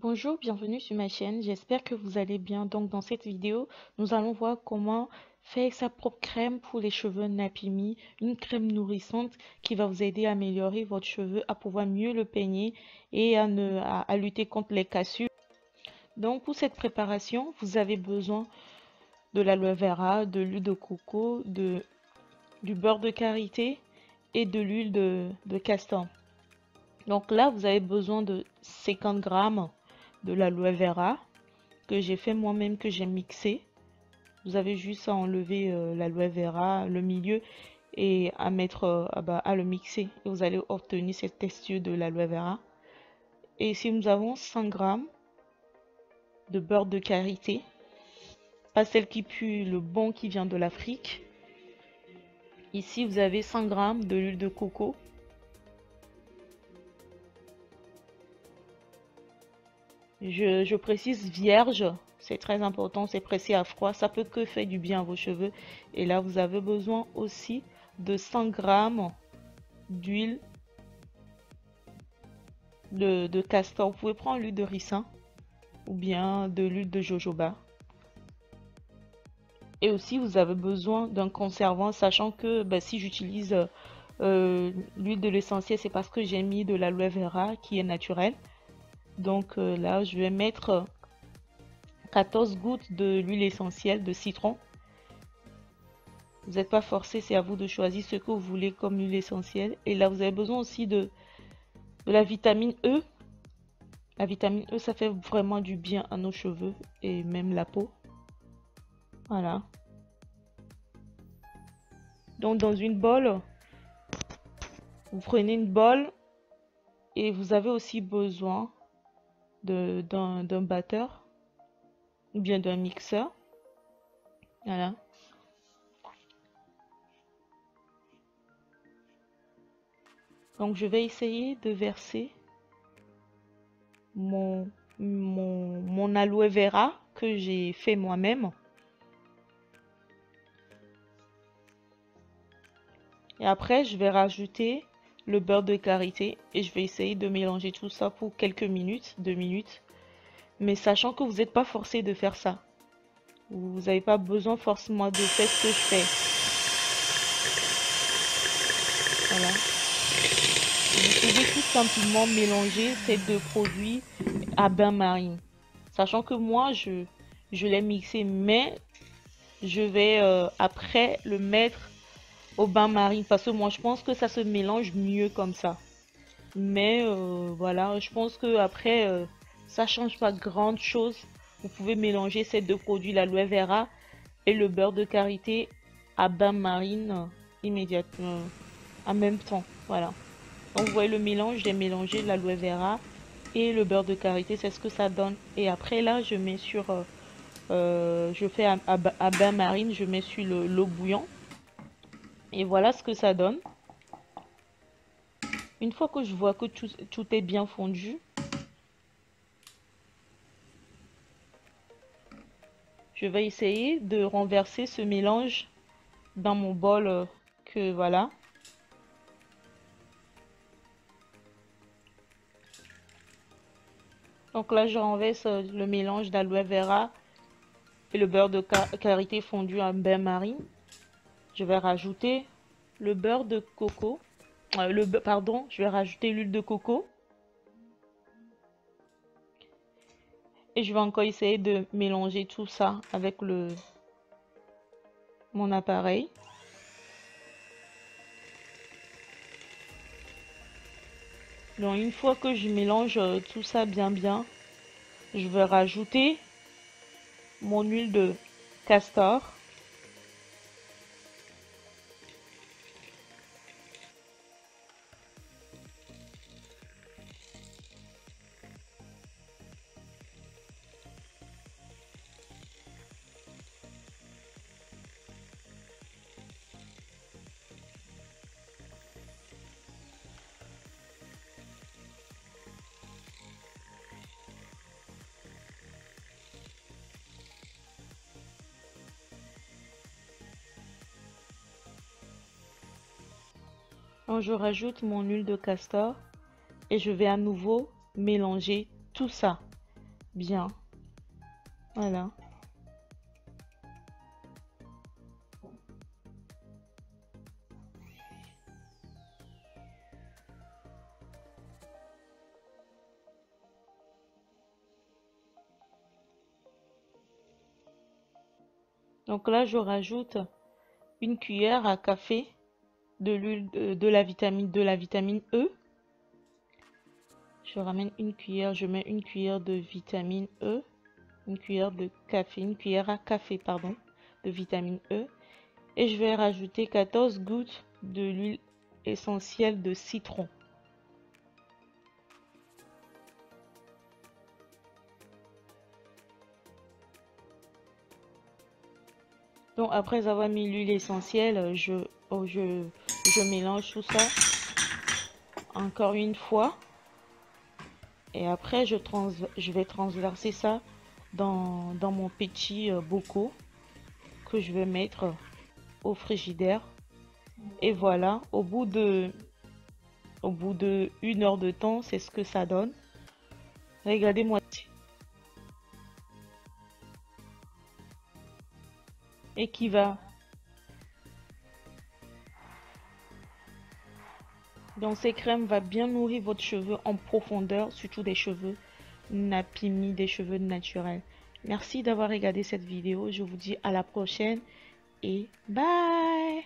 Bonjour, bienvenue sur ma chaîne, j'espère que vous allez bien. Donc dans cette vidéo, nous allons voir comment faire sa propre crème pour les cheveux nappy me, une crème nourrissante qui va vous aider à améliorer votre cheveu, à pouvoir mieux le peigner et à lutter contre les cassures. Donc pour cette préparation, vous avez besoin de l'aloe vera, de l'huile de coco, du beurre de karité et de l'huile de castor. Donc là, vous avez besoin de 50 grammes de l'aloe vera que j'ai fait moi-même, que j'ai mixé. Vous avez juste à enlever l'aloe vera, le milieu, et à mettre à le mixer. Et vous allez obtenir cette texture de l'aloe vera. Et ici, nous avons 100 grammes de beurre de karité. Pas celle qui pue, le bon qui vient de l'Afrique. Ici, vous avez 100 grammes de l'huile de coco. Je précise vierge, c'est très important, c'est pressé à froid, ça peut que faire du bien à vos cheveux. Et là, vous avez besoin aussi de 100 grammes d'huile de castor. Vous pouvez prendre l'huile de ricin ou bien de l'huile de jojoba. Et aussi, vous avez besoin d'un conservant, sachant que si j'utilise l'huile de l'essentiel, c'est parce que j'ai mis de l'aloe vera qui est naturel. Donc là, je vais mettre 14 gouttes de l'huile essentielle de citron. Vous n'êtes pas forcé, c'est à vous de choisir ce que vous voulez comme huile essentielle. Et là, vous avez besoin aussi de la vitamine E. La vitamine E, ça fait vraiment du bien à nos cheveux et même la peau. Voilà. Donc, dans une bolle, vous prenez une bolle et vous avez aussi besoin d'un batteur ou bien d'un mixeur. Voilà. Donc, je vais essayer de verser mon aloe vera que j'ai fait moi-même. Et après, je vais rajouter le beurre de karité et je vais essayer de mélanger tout ça pour quelques minutes, 2 minutes. Mais sachant que vous n'êtes pas forcé de faire ça. Vous n'avez pas besoin forcément de faire ce que je fais. Voilà. Vous pouvez tout simplement mélanger ces deux produits à bain-marie. Sachant que moi, je l'ai mixé, mais je vais après le mettre au bain-marie parce que moi, je pense que ça se mélange mieux comme ça. Mais voilà, je pense que après ça change pas grand chose. Vous pouvez mélanger ces deux produits, l'aloe vera et le beurre de karité à bain-marie immédiatement en même temps. Voilà. Donc vous voyez le mélange, j'ai mélangé l'aloe vera et le beurre de karité, c'est ce que ça donne. Et après là, je mets sur, je fais à bain-marie, je mets sur l'eau bouillante. Et voilà ce que ça donne. Une fois que je vois que tout est bien fondu, je vais essayer de renverser ce mélange dans mon bol que voilà. Donc là, je renverse le mélange d'aloe vera et le beurre de karité fondu en bain-marie. Je vais rajouter le beurre de coco. Pardon, je vais rajouter l'huile de coco. Et je vais encore essayer de mélanger tout ça avec mon appareil. Donc une fois que je mélange tout ça bien, je vais rajouter mon huile de castor. Donc je rajoute mon huile de castor et je vais à nouveau mélanger tout ça. bien. Voilà. Donc là, je rajoute une cuillère à café de l'huile de la vitamine E. Je ramène une cuillère, je mets une cuillère de vitamine E, une cuillère de café, une cuillère à café, pardon, de vitamine E. Et je vais rajouter 14 gouttes de l'huile essentielle de citron. Donc après avoir mis l'huile essentielle, je mélange tout ça encore une fois. Et après, je vais transverser ça dans mon petit bocaux que je vais mettre au frigidaire. Et voilà, au bout de 1 heure de temps, c'est ce que ça donne. Regardez-moi. Et qui va. Donc ces crèmes va bien nourrir votre cheveu en profondeur, surtout des cheveux nappy, des cheveux naturels. Merci d'avoir regardé cette vidéo. Je vous dis à la prochaine et bye!